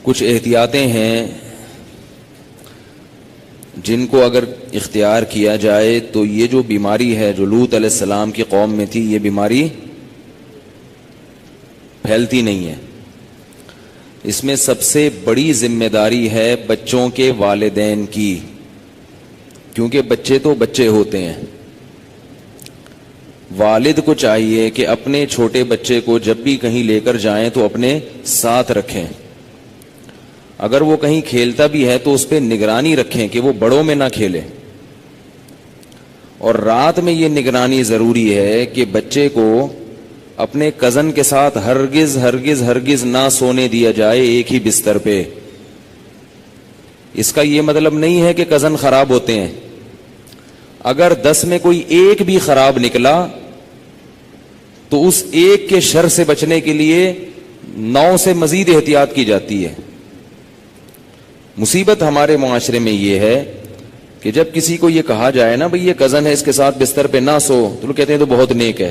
کچھ احتیاطیں ہیں جن کو اگر اختیار کیا جائے تو یہ جو بیماری ہے جو لوط علیہ السلام کی قوم میں تھی، یہ بیماری پھیلتی نہیں ہے. اس میں سب سے بڑی ذمہ داری ہے بچوں کے والدین کی، کیونکہ بچے تو بچے ہوتے ہیں. والد کو چاہیے کہ اپنے چھوٹے بچے کو جب بھی کہیں لے کر جائیں تو اپنے ساتھ رکھیں. اگر وہ کہیں کھیلتا بھی ہے تو اس پہ نگرانی رکھیں کہ وہ بڑوں میں نہ کھیلے. اور رات میں یہ نگرانی ضروری ہے کہ بچے کو اپنے کزن کے ساتھ ہرگز ہرگز ہرگز نہ سونے دیا جائے ایک ہی بستر پہ. اس کا یہ مطلب نہیں ہے کہ کزن خراب ہوتے ہیں. اگر 10 میں کوئی ایک بھی خراب نکلا تو اس ایک کے شر سے بچنے کے لیے 9 سے مزید احتیاط کی جاتی ہے. مصیبت ہمارے معاشرے میں یہ ہے کہ جب کسی کو یہ کہا جائے نا بھئی یہ کزن ہے اس کے ساتھ بستر پہ نہ سو، تو لوگ کہتے ہیں تو بہت نیک ہے.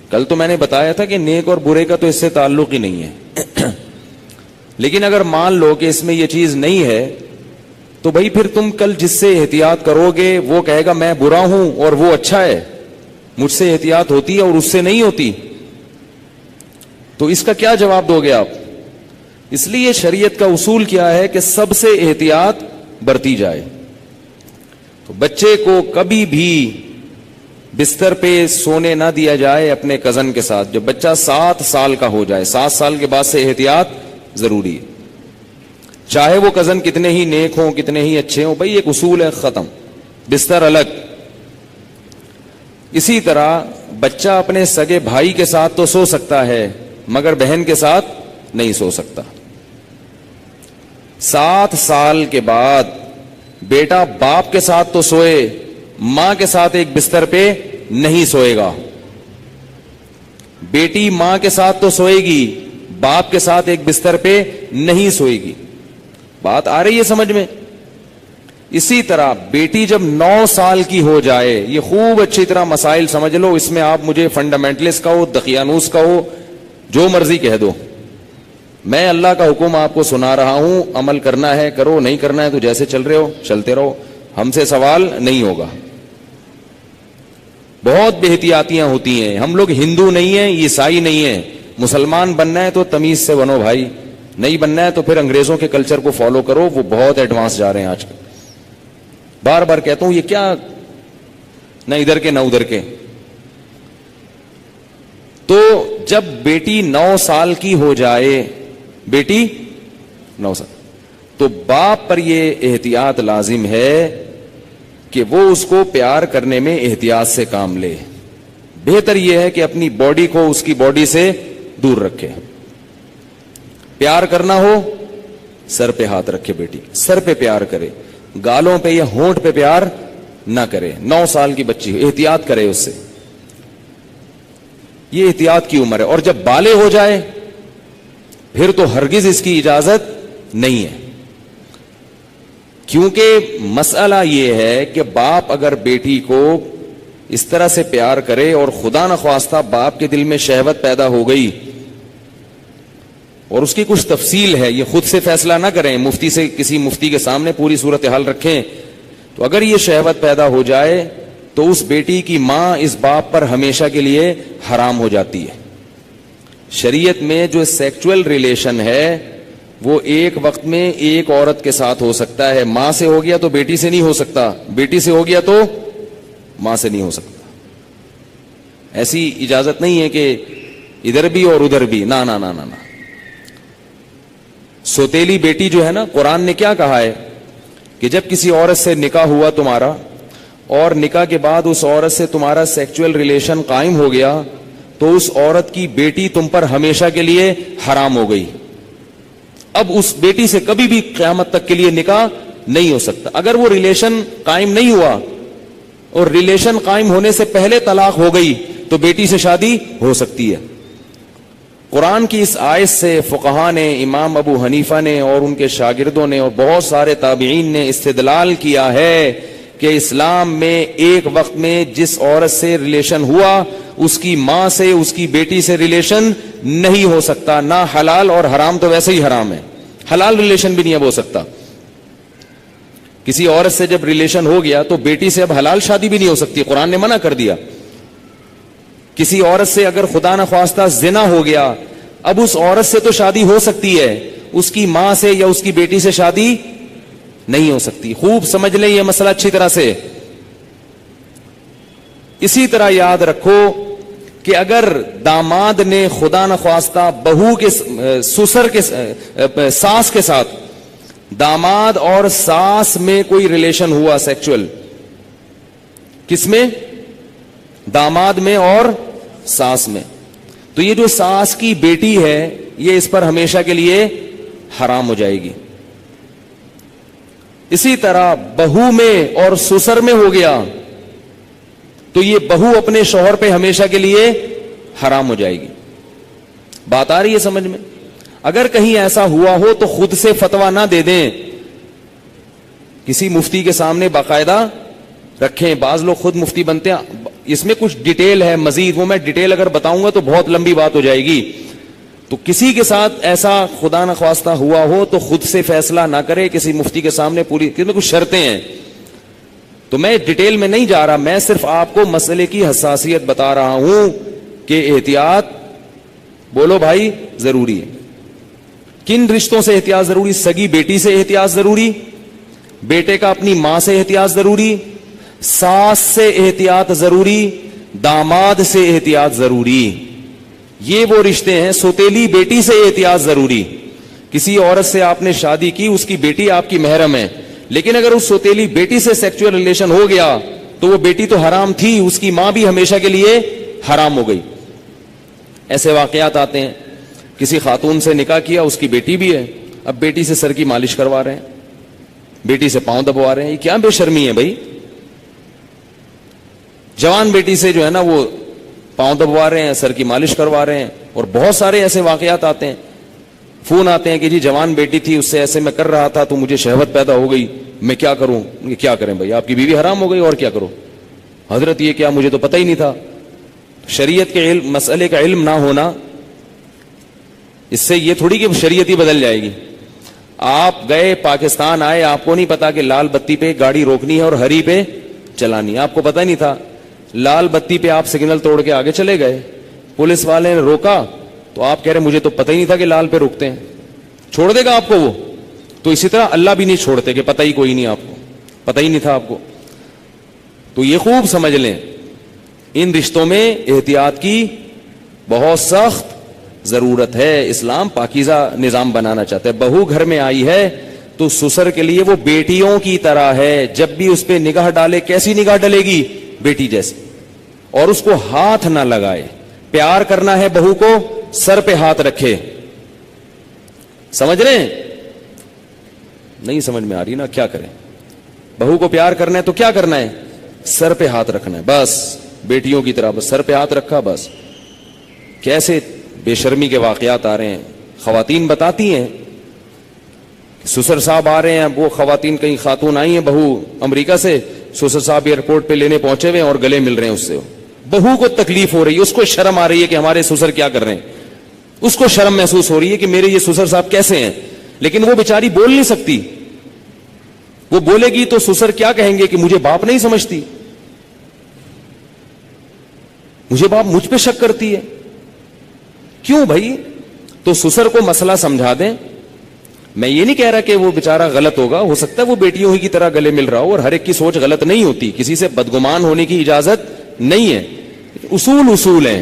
کل تو میں نے بتایا تھا کہ نیک اور برے کا تو اس سے تعلق ہی نہیں ہے. لیکن اگر مان لو کہ اس میں یہ چیز نہیں ہے تو بھائی پھر تم کل جس سے احتیاط کرو گے وہ کہے گا میں برا ہوں اور وہ اچھا ہے، مجھ سے احتیاط ہوتی ہے اور اس سے نہیں ہوتی. تو اس کا کیا جواب دو گے آپ؟ اس لیے شریعت کا اصول کیا ہے کہ سب سے احتیاط برتی جائے. تو بچے کو کبھی بھی بستر پہ سونے نہ دیا جائے اپنے کزن کے ساتھ. جب بچہ 7 سال کا ہو جائے، 7 سال کے بعد سے احتیاط ضروری ہے. چاہے وہ کزن کتنے ہی نیک ہوں کتنے ہی اچھے ہوں، بھائی ایک اصول ہے، ختم، بستر الگ. اسی طرح بچہ اپنے سگے بھائی کے ساتھ تو سو سکتا ہے مگر بہن کے ساتھ نہیں سو سکتا. 7 سال کے بعد بیٹا باپ کے ساتھ تو سوئے، ماں کے ساتھ ایک بستر پہ نہیں سوئے گا. بیٹی ماں کے ساتھ تو سوئے گی، باپ کے ساتھ ایک بستر پہ نہیں سوئے گی. بات آ رہی ہے سمجھ میں؟ اسی طرح بیٹی جب 9 سال کی ہو جائے، یہ خوب اچھی طرح مسائل سمجھ لو، اس میں آپ مجھے فنڈامنٹلسٹ کہو، دقیانوس کہو، جو مرضی کہہ دو، میں اللہ کا حکم آپ کو سنا رہا ہوں. عمل کرنا ہے کرو، نہیں کرنا ہے تو جیسے چل رہے ہو چلتے رہو، ہم سے سوال نہیں ہوگا. بہت بے احتیاطیاں ہوتی ہیں. ہم لوگ ہندو نہیں ہیں، عیسائی نہیں ہیں. مسلمان بننا ہے تو تمیز سے بنو بھائی، نہیں بننا ہے تو پھر انگریزوں کے کلچر کو فالو کرو، وہ بہت ایڈوانس جا رہے ہیں آج کل. بار بار کہتا ہوں یہ کیا، نہ ادھر کے نہ ادھر کے. تو جب بیٹی 9 سال کی ہو جائے، بیٹی 9 سال، تو باپ پر یہ احتیاط لازم ہے کہ وہ اس کو پیار کرنے میں احتیاط سے کام لے. بہتر یہ ہے کہ اپنی باڈی کو اس کی باڈی سے دور رکھے. پیار کرنا ہو سر پہ ہاتھ رکھے، بیٹی سر پہ پیار کرے، گالوں پہ یا ہونٹ پہ پیار نہ کرے. 9 سال کی بچی احتیاط کرے اس سے، یہ احتیاط کی عمر ہے. اور جب بالغ ہو جائے پھر تو ہرگز اس کی اجازت نہیں ہے. کیونکہ مسئلہ یہ ہے کہ باپ اگر بیٹی کو اس طرح سے پیار کرے اور خدا نخواستہ باپ کے دل میں شہوت پیدا ہو گئی، اور اس کی کچھ تفصیل ہے، یہ خود سے فیصلہ نہ کریں، مفتی سے، کسی مفتی کے سامنے پوری صورتحال رکھیں. تو اگر یہ شہوت پیدا ہو جائے تو اس بیٹی کی ماں اس باپ پر ہمیشہ کے لیے حرام ہو جاتی ہے. شریعت میں جو سیکچول ریلیشن ہے وہ ایک وقت میں ایک عورت کے ساتھ ہو سکتا ہے. ماں سے ہو گیا تو بیٹی سے نہیں ہو سکتا، بیٹی سے ہو گیا تو ماں سے نہیں ہو سکتا. ایسی اجازت نہیں ہے کہ ادھر بھی اور ادھر بھی، نہ نہ نہ نہ. سوتیلی بیٹی جو ہے نا، قرآن نے کیا کہا ہے کہ جب کسی عورت سے نکاح ہوا تمہارا اور نکاح کے بعد اس عورت سے تمہارا سیکچول ریلیشن قائم ہو گیا تو اس عورت کی بیٹی تم پر ہمیشہ کے لیے حرام ہو گئی. اب اس بیٹی سے کبھی بھی قیامت تک کے لیے نکاح نہیں ہو سکتا. اگر وہ ریلیشن قائم نہیں ہوا اور ریلیشن قائم ہونے سے پہلے طلاق ہو گئی تو بیٹی سے شادی ہو سکتی ہے. قرآن کی اس آیت سے فقہاء نے، امام ابو حنیفہ نے اور ان کے شاگردوں نے اور بہت سارے تابعین نے استدلال کیا ہے کہ اسلام میں ایک وقت میں جس عورت سے ریلیشن ہوا اس کی ماں سے اس کی بیٹی سے ریلیشن نہیں ہو سکتا, نہ حلال, اور حرام تو ویسے ہی حرام ہے, حلال ریلیشن بھی نہیں اب ہو سکتا. کسی عورت سے جب ریلیشن ہو گیا تو بیٹی سے اب حلال شادی بھی نہیں ہو سکتی, قرآن نے منع کر دیا. کسی عورت سے اگر خدا نخواستہ زنا ہو گیا, اب اس عورت سے تو شادی ہو سکتی ہے, اس کی ماں سے یا اس کی بیٹی سے شادی نہیں ہو سکتی. خوب سمجھ لیں یہ مسئلہ اچھی طرح سے. اسی طرح یاد رکھو کہ اگر داماد نے خدا نخواستہ بہو کے سسر کے ساس کے ساتھ, داماد اور ساس میں کوئی ریلیشن ہوا سیکچول, کس میں؟ داماد میں اور ساس میں, تو یہ جو ساس کی بیٹی ہے یہ اس پر ہمیشہ کے لیے حرام ہو جائے گی. اسی طرح بہو میں اور سسر میں ہو گیا تو یہ بہو اپنے شوہر پہ ہمیشہ کے لیے حرام ہو جائے گی. بات آ رہی ہے سمجھ میں؟ اگر کہیں ایسا ہوا ہو تو خود سے فتویٰ نہ دے دیں, کسی مفتی کے سامنے باقاعدہ رکھیں. بعض لوگ خود مفتی بنتے ہیں, اس میں کچھ ڈیٹیل ہے مزید, وہ میں ڈیٹیل اگر بتاؤں گا تو بہت لمبی بات ہو جائے گی. تو کسی کے ساتھ ایسا خدا نخواستہ ہوا ہو تو خود سے فیصلہ نہ کرے, کسی مفتی کے سامنے پوری, میں کچھ شرطیں ہیں تو میں ڈیٹیل میں نہیں جا رہا, میں صرف آپ کو مسئلے کی حساسیت بتا رہا ہوں کہ احتیاط, بولو بھائی, ضروری ہے. کن رشتوں سے احتیاط ضروری؟ سگی بیٹی سے احتیاط ضروری, بیٹے کا اپنی ماں سے احتیاط ضروری, ساس سے احتیاط ضروری, داماد سے احتیاط ضروری. یہ وہ رشتے ہیں. سوتیلی بیٹی سے احتیاط ضروری. کسی عورت سے آپ نے شادی کی, اس کی بیٹی آپ کی محرم ہے, لیکن اگر اس سوتیلی بیٹی سے سیکچوئل ریلیشن ہو گیا تو وہ بیٹی تو حرام تھی, اس کی ماں بھی ہمیشہ کے لیے حرام ہو گئی. ایسے واقعات آتے ہیں. کسی خاتون سے نکاح کیا, اس کی بیٹی بھی ہے, اب بیٹی سے سر کی مالش کروا رہے ہیں, بیٹی سے پاؤں دبوا رہے ہیں. یہ کیا بے شرمی ہے بھائی؟ جوان بیٹی سے جو ہے نا وہ پاؤں دبوا رہے ہیں, سر کی مالش کروا رہے ہیں. اور بہت سارے ایسے واقعات آتے ہیں, فون آتے ہیں کہ جی جوان بیٹی تھی, اس سے ایسے میں کر رہا تھا تو مجھے شہوت پیدا ہو گئی, میں کیا کروں؟ کیا کریں بھائی, آپ کی بیوی حرام ہو گئی اور کیا کرو. حضرت یہ کیا, مجھے تو پتہ ہی نہیں تھا. شریعت کے علم, مسئلے کا علم نہ ہونا, اس سے یہ تھوڑی کہ شریعت ہی بدل جائے گی. آپ گئے پاکستان آئے, آپ کو نہیں پتا کہ لال بتی پہ گاڑی روکنی ہے اور ہری پہ چلانی, آپ کو پتہ نہیں تھا. لال بتی پہ آپ سگنل توڑ کے آگے چلے گئے, پولیس والے نے روکا تو آپ کہہ رہے مجھے تو پتہ ہی نہیں تھا کہ لال پہ روکتے ہیں. چھوڑ دے گا آپ کو وہ؟ تو اسی طرح اللہ بھی نہیں چھوڑتے کہ پتہ ہی کوئی نہیں, آپ کو پتہ ہی نہیں تھا آپ کو. تو یہ خوب سمجھ لیں, ان رشتوں میں احتیاط کی بہت سخت ضرورت ہے. اسلام پاکیزہ نظام بنانا چاہتا ہے. بہو گھر میں آئی ہے تو سسر کے لیے وہ بیٹیوں کی طرح ہے. جب بھی اس پہ نگاہ ڈالے, کیسی نگاہ ڈلے گی؟ بیٹی جیسی. اور اس کو ہاتھ نہ لگائے. پیار کرنا ہے بہو کو, سر پہ ہاتھ رکھے. سمجھ رہے ہیں؟ نہیں سمجھ میں آ رہی نا, کیا کریں؟ بہو کو پیار کرنا ہے تو کیا کرنا ہے؟ سر پہ ہاتھ رکھنا ہے بس, بیٹیوں کی طرح بس سر پہ ہاتھ رکھا بس. کیسے بے شرمی کے واقعات آ رہے ہیں. خواتین بتاتی ہیں, سسر صاحب آ رہے ہیں, وہ خواتین, کئی خاتون آئی ہیں بہو امریکہ سے, سسر صاحب ایئرپورٹ پہ لینے پہنچے ہوئے اور گلے مل رہے ہیں اس سے. بہو کو تکلیف ہو رہی ہے, اس کو شرم آ رہی ہے کہ ہمارے سسر کیا کر رہے ہیں, اس کو شرم محسوس ہو رہی ہے کہ میرے یہ سسر صاحب کیسے ہیں, لیکن وہ بیچاری بول نہیں سکتی. وہ بولے گی تو سسر کیا کہیں گے کہ مجھے باپ نہیں سمجھتی, مجھے باپ مجھ پہ شک کرتی ہے. کیوں بھائی؟ تو سسر کو مسئلہ سمجھا دیں. میں یہ نہیں کہہ رہا کہ وہ بیچارہ غلط ہوگا, ہو سکتا ہے وہ بیٹیوں ہی کی طرح گلے مل رہا ہو, اور ہر ایک کی سوچ غلط نہیں ہوتی, کسی سے بدگمان ہونے کی اجازت نہیں ہے. اصول ہیں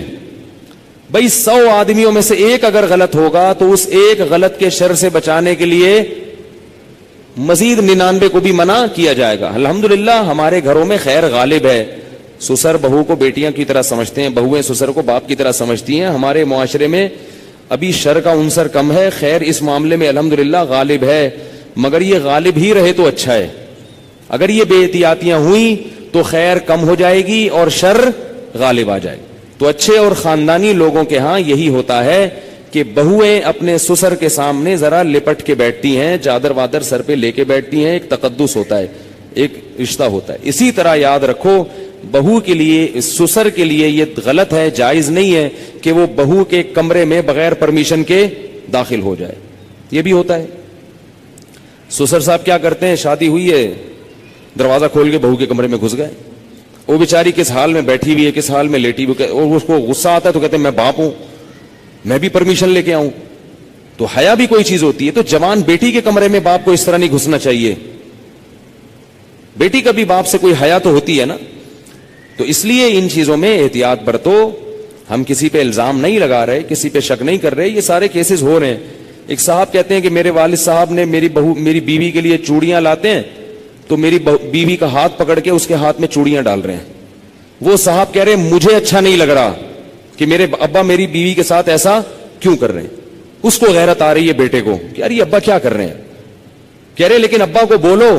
بھائی. 100 آدمیوں میں سے ایک اگر غلط ہوگا تو اس ایک غلط کے شر سے بچانے کے لیے مزید 99 کو بھی منع کیا جائے گا. الحمدللہ ہمارے گھروں میں خیر غالب ہے. سسر بہو کو بیٹیاں کی طرح سمجھتے ہیں, بہویں سسر کو باپ کی طرح سمجھتی ہیں. ہمارے معاشرے میں ابھی شر کا عنصر کم ہے, خیر اس معاملے میں الحمدللہ غالب ہے, مگر یہ غالب ہی رہے تو اچھا ہے. اگر یہ بے احتیاطیاں ہوئیں تو خیر کم ہو جائے گی اور شر غالب آ جائے گی. تو اچھے اور خاندانی لوگوں کے ہاں یہی ہوتا ہے کہ بہویں اپنے سسر کے سامنے ذرا لپٹ کے بیٹھتی ہیں, چادر وادر سر پہ لے کے بیٹھتی ہیں, ایک تقدس ہوتا ہے. ایک رشتہ ہوتا ہے. اسی طرح یاد رکھو بہو کے لیے, سسر کے لیے یہ غلط ہے, جائز نہیں ہے کہ وہ بہو کے کمرے میں بغیر پرمیشن کے داخل ہو جائے. یہ بھی ہوتا ہے. سسر صاحب کیا کرتے ہیں, شادی ہوئی ہے, دروازہ کھول کے بہو کے کمرے میں گھس گئے, وہ بیچاری کس حال میں بیٹھی ہوئی ہے, کس حال میں لیٹی ہوئی, اور اس کو غصہ آتا ہے تو کہتے ہیں میں باپ ہوں, میں بھی پرمیشن لے کے آؤں. تو حیا بھی کوئی چیز ہوتی ہے. تو جوان بیٹی کے کمرے میں باپ کو اس طرح نہیں گھسنا چاہیے. بیٹی کا بھی باپ سے کوئی حیا تو ہوتی ہے نا. تو اس لیے ان چیزوں میں احتیاط برتو. ہم کسی پہ الزام نہیں لگا رہے, کسی پہ شک نہیں کر رہے, یہ سارے کیسز ہو رہے ہیں. ایک صاحب کہتے ہیں کہ میرے والد صاحب نے میری بیوی کے لیے چوڑیاں لاتے ہیں تو میری بیوی کا ہاتھ پکڑ کے اس کے ہاتھ میں چوڑیاں ڈال رہے ہیں. وہ صاحب کہہ رہے ہیں مجھے اچھا نہیں لگ رہا کہ میرے ابا میری بیوی کے ساتھ ایسا کیوں کر رہے ہیں. اس کو غیرت آ رہی ہے بیٹے کو کہ یار یہ ابا کیا کر رہے ہیں. کہہ رہے لیکن ابا کو بولو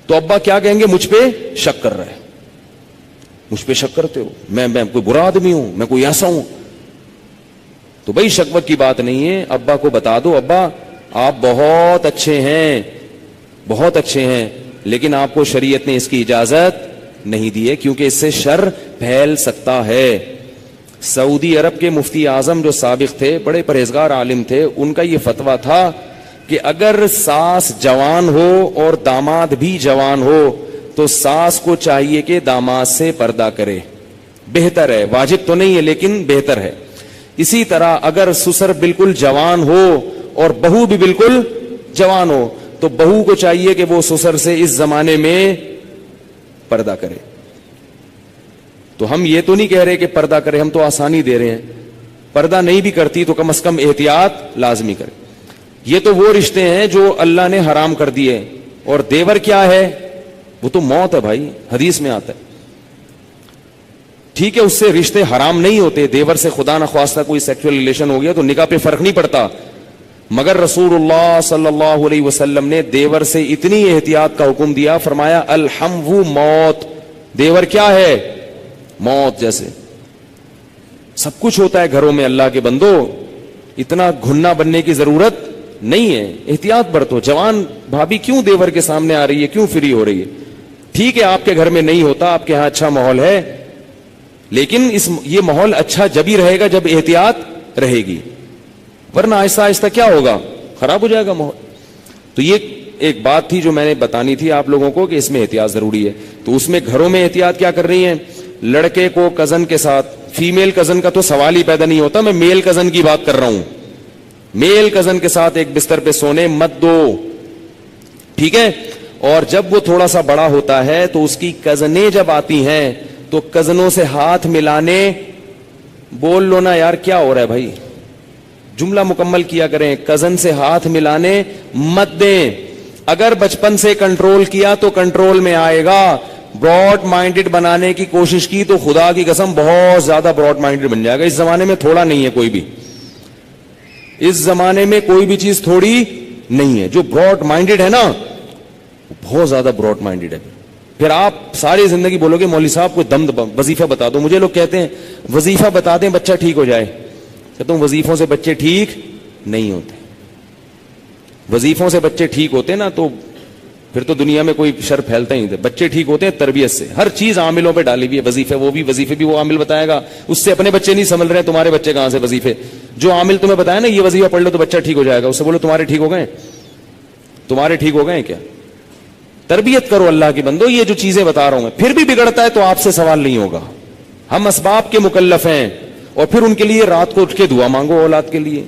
تو ابا کیا کہیں گے, مجھ پہ شک کر رہا ہے, مجھ پہ شک کرتے ہو, میں کوئی برا آدمی ہوں, میں کوئی ایسا ہوں. تو بھائی شک وک کی بات نہیں ہے. ابا کو بتا دو ابا آپ بہت اچھے ہیں, بہت اچھے ہیں, لیکن آپ کو شریعت نے اس کی اجازت نہیں دی ہے کیونکہ اس سے شر پھیل سکتا ہے. سعودی عرب کے مفتی اعظم جو سابق تھے, بڑے پرہیزگار عالم تھے, ان کا یہ فتویٰ تھا کہ اگر ساس جوان ہو اور داماد بھی جوان ہو تو ساس کو چاہیے کہ داماد سے پردہ کرے. بہتر ہے, واجب تو نہیں ہے لیکن بہتر ہے. اسی طرح اگر سسر بالکل جوان ہو اور بہو بھی بالکل جوان ہو تو بہو کو چاہیے کہ وہ سسر سے اس زمانے میں پردہ کرے. تو ہم یہ تو نہیں کہہ رہے کہ پردہ کرے, ہم تو آسانی دے رہے ہیں. پردہ نہیں بھی کرتی تو کم از کم احتیاط لازمی کرے. یہ تو وہ رشتے ہیں جو اللہ نے حرام کر دیے. اور دیور کیا ہے, وہ تو موت ہے بھائی, حدیث میں آتا ہے. ٹھیک ہے اس سے رشتے حرام نہیں ہوتے, دیور سے خدا نخواستہ کوئی سیکشل ریلیشن ہو گیا تو نکاح پہ فرق نہیں پڑتا, مگر رسول اللہ صلی اللہ علیہ وسلم نے دیور سے اتنی احتیاط کا حکم دیا, فرمایا الحمو موت, دیور کیا ہے, موت. جیسے سب کچھ ہوتا ہے گھروں میں اللہ کے بندو, اتنا گھننا بننے کی ضرورت نہیں ہے. احتیاط برتو. جوان بھابھی کیوں دیور کے سامنے آ رہی ہے, کیوں فری ہو رہی ہے؟ ٹھیک ہے آپ کے گھر میں نہیں ہوتا, آپ کے ہاں اچھا ماحول ہے, لیکن یہ ماحول اچھا جب ہی رہے گا جب احتیاط رہے گی, ورنہ آہستہ آہستہ کیا ہوگا, خراب ہو جائے گا ماحول. تو یہ ایک بات تھی جو میں نے بتانی تھی آپ لوگوں کو کہ اس میں احتیاط ضروری ہے. تو اس میں گھروں میں احتیاط کیا کر رہی ہیں, لڑکے کو کزن کے ساتھ, فیمیل کزن کا تو سوال ہی پیدا نہیں ہوتا, میں میل کزن کی بات کر رہا ہوں, میل کزن کے ساتھ ایک بستر پہ سونے مت دو, ٹھیک ہے. اور جب وہ تھوڑا سا بڑا ہوتا ہے تو اس کی کزنیں جب آتی ہیں تو کزنوں سے ہاتھ ملانے, بول لو نا یار کیا ہو رہا ہے بھائی, جملہ مکمل کیا کریں, کزن سے ہاتھ ملانے مت دیں. اگر بچپن سے کنٹرول کیا تو کنٹرول میں آئے گا. براڈ مائنڈڈ بنانے کی کوشش کی تو خدا کی قسم بہت زیادہ براڈ مائنڈڈ بن جائے گا. اس زمانے میں تھوڑا نہیں ہے کوئی بھی, اس زمانے میں کوئی بھی چیز تھوڑی نہیں ہے. جو براڈ مائنڈڈ ہے نا بہت زیادہ براڈ مائنڈڈ ہے. پھر آپ ساری زندگی بولو گے مولوی صاحب کو دم وظیفہ بتا دو. مجھے لوگ کہتے ہیں وظیفہ بتا دیں بچہ ٹھیک ہو جائے. کہتا ہوں وظیفوں سے بچے ٹھیک نہیں ہوتے. وظیفوں سے بچے ٹھیک ہوتے نا تو پھر تو دنیا میں کوئی شر پھیلتا ہی نہیں. بچے ٹھیک ہوتے ہیں تربیت سے. ہر چیز عاملوں پہ ڈالی ہوئی ہے, وظیفے وظیفے بھی وہ عامل بتائے گا, اس سے اپنے بچے نہیں سنبھل رہے, تمہارے بچے کہاں سے وظیفے. جو عامل تمہیں بتایا نا یہ وظیفہ پڑھ لو تو بچہ ٹھیک ہو جائے گا, اس سے بولو تمہارے ٹھیک ہو گئے, تمہارے ٹھیک ہو گئے کیا. تربیت کرو اللہ کی بندو. یہ جو چیزیں بتا رہا ہوں میں, پھر بھی بگڑتا ہے تو آپ سے سوال نہیں ہوگا. ہم اسباب کے مکلف ہیں, اور پھر ان کے لیے رات کو اٹھ کے دعا مانگو اولاد کے لیے.